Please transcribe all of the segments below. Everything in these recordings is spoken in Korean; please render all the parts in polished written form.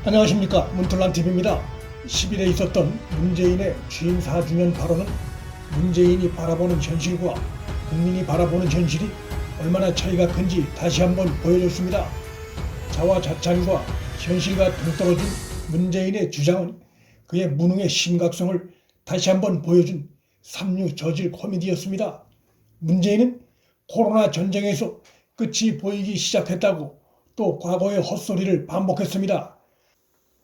안녕하십니까, 문틀란TV입니다. 10일에 있었던 문재인의 취임 4주년 발언은 문재인이 바라보는 현실과 국민이 바라보는 현실이 얼마나 차이가 큰지 다시 한번 보여줬습니다. 자화자찬과 현실과 동떨어진 문재인의 주장은 그의 무능의 심각성을 다시 한번 보여준 삼류 저질 코미디였습니다. 문재인은 코로나 전쟁에서 끝이 보이기 시작했다고 또 과거의 헛소리를 반복했습니다.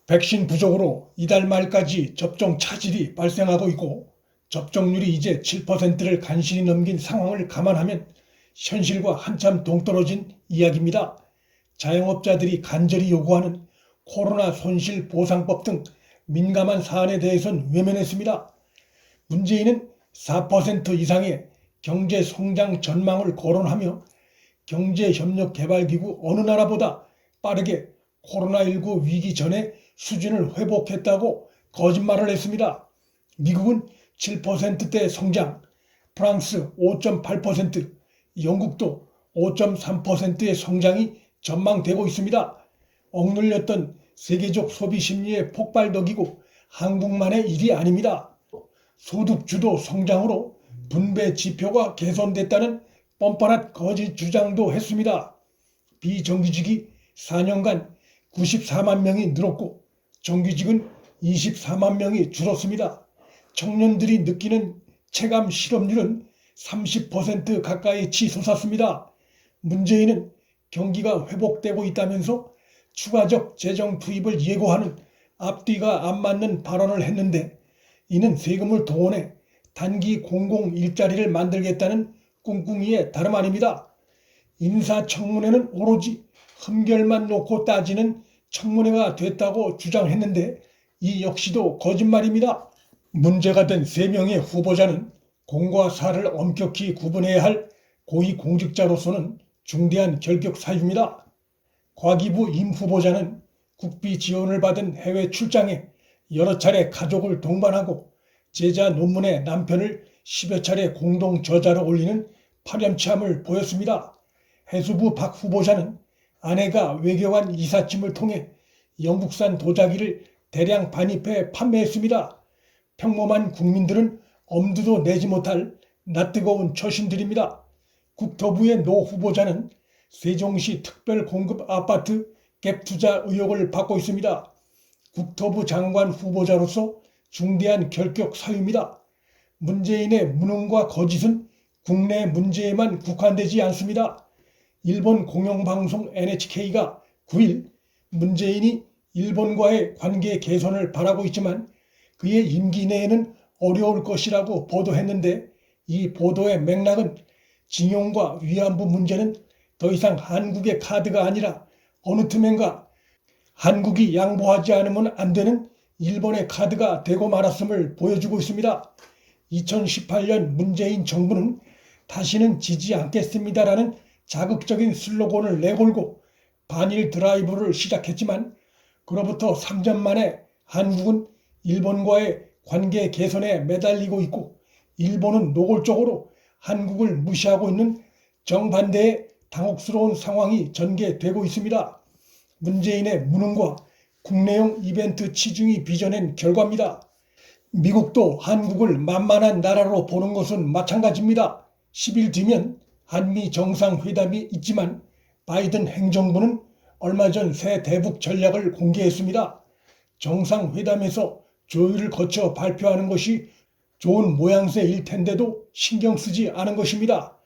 백신 부족으로 이달 말까지 접종 차질이 발생하고 있고 접종률이 이제 7%를 간신히 넘긴 상황을 감안하면 현실과 한참 동떨어진 이야기입니다. 자영업자들이 간절히 요구하는 코로나 손실보상법 등 민감한 사안에 대해선 외면했습니다. 문재인은 4% 이상의 경제 성장 전망을 거론하며 경제협력개발기구 어느 나라보다 빠르게 코로나19 위기 전에 수준을 회복했다고 거짓말을 했습니다. 미국은 7%대 성장, 프랑스 5.8%, 영국도 5.3%의 성장이 전망되고 있습니다. 억눌렸던 세계적 소비 심리의 폭발덕이고 한국만의 일이 아닙니다. 소득주도 성장으로 분배 지표가 개선됐다는 뻔뻔한 거짓 주장도 했습니다. 비정규직이 4년간 94만 명이 늘었고 정규직은 24만 명이 줄었습니다. 청년들이 느끼는 체감 실업률은 30% 가까이 치솟았습니다. 문재인은 경기가 회복되고 있다면서 추가적 재정 투입을 예고하는 앞뒤가 안 맞는 발언을 했는데 이는 세금을 동원해 단기 공공 일자리를 만들겠다는 꿍꿍이의 다름 아닙니다. 인사청문회는 오로지 흠결만 놓고 따지는 청문회가 됐다고 주장했는데 이 역시도 거짓말입니다. 문제가 된 3명의 후보자는 공과 사를 엄격히 구분해야 할 고위공직자로서는 중대한 결격 사유입니다. 과기부 임 후보자는 국비 지원을 받은 해외 출장에 여러 차례 가족을 동반하고 제자 논문에 남편을 10여 차례 공동 저자로 올리는 파렴치함을 보였습니다. 해수부 박 후보자는 아내가 외교관 이삿짐을 통해 영국산 도자기를 대량 반입해 판매했습니다. 평범한 국민들은 엄두도 내지 못할 낯뜨거운 처신들입니다. 국토부의 노 후보자는 세종시 특별공급 아파트 갭 투자 의혹을 받고 있습니다. 국토부 장관 후보자로서 중대한 결격 사유입니다. 문재인의 무능과 거짓은 국내 문제에만 국한되지 않습니다. 일본 공영방송 NHK가 9일 문재인이 일본과의 관계 개선을 바라고 있지만 그의 임기 내에는 어려울 것이라고 보도했는데 이 보도의 맥락은 징용과 위안부 문제는 더 이상 한국의 카드가 아니라 어느 틈엔가 한국이 양보하지 않으면 안 되는 일본의 카드가 되고 말았음을 보여주고 있습니다. 2018년 문재인 정부는 다시는 지지 않겠습니다라는 자극적인 슬로건을 내걸고 반일 드라이브를 시작했지만 그로부터 3년 만에 한국은 일본과의 관계 개선에 매달리고 있고 일본은 노골적으로 한국을 무시하고 있는 정반대의 당혹스러운 상황이 전개되고 있습니다. 문재인의 무능과 국내용 이벤트 치중이 빚어낸 결과입니다. 미국도 한국을 만만한 나라로 보는 것은 마찬가지입니다. 10일 뒤면 한미 정상회담이 있지만 바이든 행정부는 얼마 전 새 대북 전략을 공개했습니다. 정상회담에서 조율을 거쳐 발표하는 것이 좋은 모양새일 텐데도 신경 쓰지 않은 것입니다.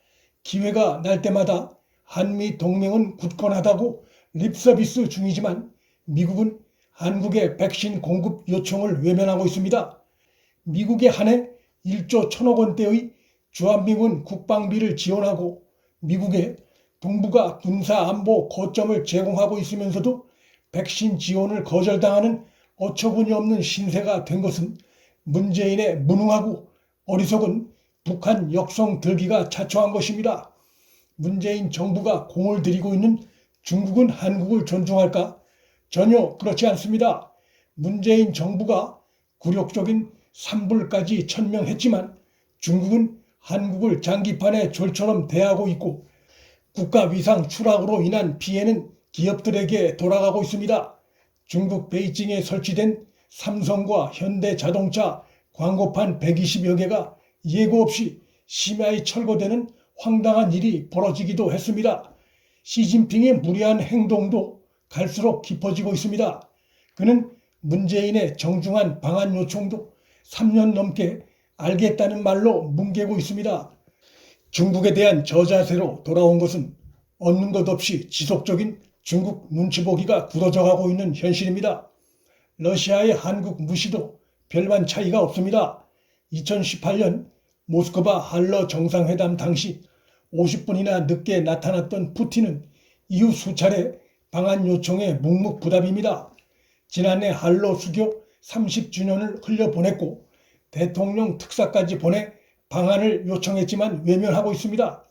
기회가 날 때마다 한미 동맹은 굳건하다고 립서비스 중이지만 미국은 한국의 백신 공급 요청을 외면하고 있습니다. 미국에 한해 1조 1천억 원대의 주한미군 국방비를 지원하고 미국에 동북아 군사안보 거점을 제공하고 있으면서도 백신 지원을 거절당하는 어처구니 없는 신세가 된 것은 문재인의 무능하고 어리석은 북한 역성 들기가 자초한 것입니다. 문재인 정부가 공을 들이고 있는 중국은 한국을 존중할까? 전혀 그렇지 않습니다. 문재인 정부가 굴욕적인 산불까지 천명했지만 중국은 한국을 장기판에 졸처럼 대하고 있고 국가 위상 추락으로 인한 피해는 기업들에게 돌아가고 있습니다. 중국 베이징에 설치된 삼성과 현대자동차 광고판 120여 개가 예고 없이 심야에 철거되는 황당한 일이 벌어지기도 했습니다. 시진핑의 무리한 행동도 갈수록 깊어지고 있습니다. 그는 문재인의 정중한 방한 요청도 3년 넘게 알겠다는 말로 뭉개고 있습니다. 중국에 대한 저자세로 돌아온 것은 얻는 것 없이 지속적인 중국 눈치 보기가 굳어져 가고 있는 현실입니다. 러시아의 한국 무시도 별반 차이가 없습니다. 2018년 모스크바 한러 정상회담 당시 50분이나 늦게 나타났던 푸틴은 이후 수차례 방한 요청에 묵묵부답입니다. 지난해 한러 수교 30주년을 흘려보냈고 대통령 특사까지 보내 방한을 요청했지만 외면하고 있습니다.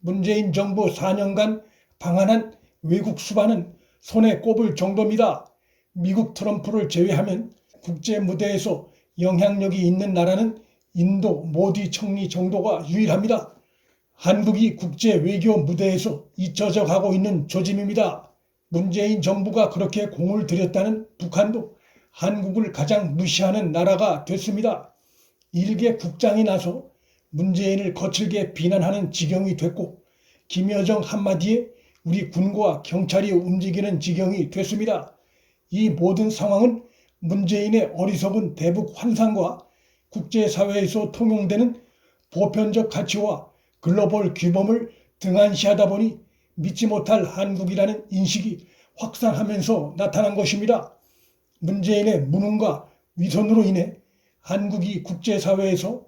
문재인 정부 4년간 방한한 외국 수반은 손에 꼽을 정도입니다. 미국 트럼프를 제외하면 국제 무대에서 영향력이 있는 나라는 인도 모디 총리 정도가 유일합니다. 한국이 국제 외교 무대에서 잊혀져 가고 있는 조짐입니다. 문재인 정부가 그렇게 공을 들였다는 북한도 한국을 가장 무시하는 나라가 됐습니다. 일개 국장이 나서 문재인을 거칠게 비난하는 지경이 됐고 김여정 한마디에 우리 군과 경찰이 움직이는 지경이 됐습니다. 이 모든 상황은 문재인의 어리석은 대북 환상과 국제사회에서 통용되는 보편적 가치와 글로벌 규범을 등한시하다 보니 믿지 못할 한국이라는 인식이 확산하면서 나타난 것입니다. 문재인의 무능과 위선으로 인해 한국이 국제사회에서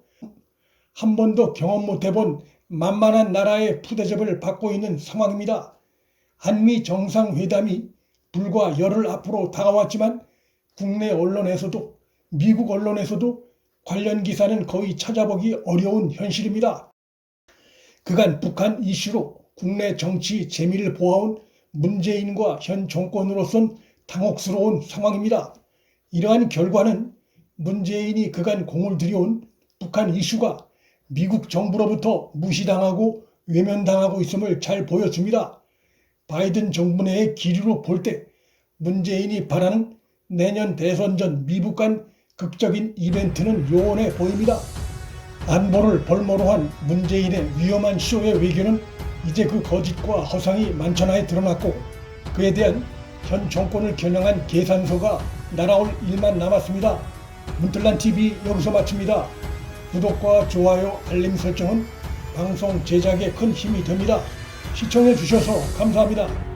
한 번도 경험 못해본 만만한 나라의 푸대접을 받고 있는 상황입니다. 한미 정상회담이 불과 열흘 앞으로 다가왔지만 국내 언론에서도 미국 언론에서도 관련 기사는 거의 찾아보기 어려운 현실입니다. 그간 북한 이슈로 국내 정치 재미를 보아온 문재인과 현 정권으로선 당혹스러운 상황입니다. 이러한 결과는 문재인이 그간 공을 들여온 북한 이슈가 미국 정부로부터 무시당하고 외면당하고 있음을 잘 보여줍니다. 바이든 정부 내의 기류로 볼 때 문재인이 바라는 내년 대선 전 미국 간 극적인 이벤트는 요원해 보입니다. 안보를 볼모로 한 문재인의 위험한 쇼의 외교는 이제 그 거짓과 허상이 만천하에 드러났고 그에 대한 현 정권을 겨냥한 계산서가 날아올 일만 남았습니다. 문틀란TV 여기서 마칩니다. 구독과 좋아요, 알림 설정은 방송 제작에 큰 힘이 됩니다. 시청해 주셔서 감사합니다.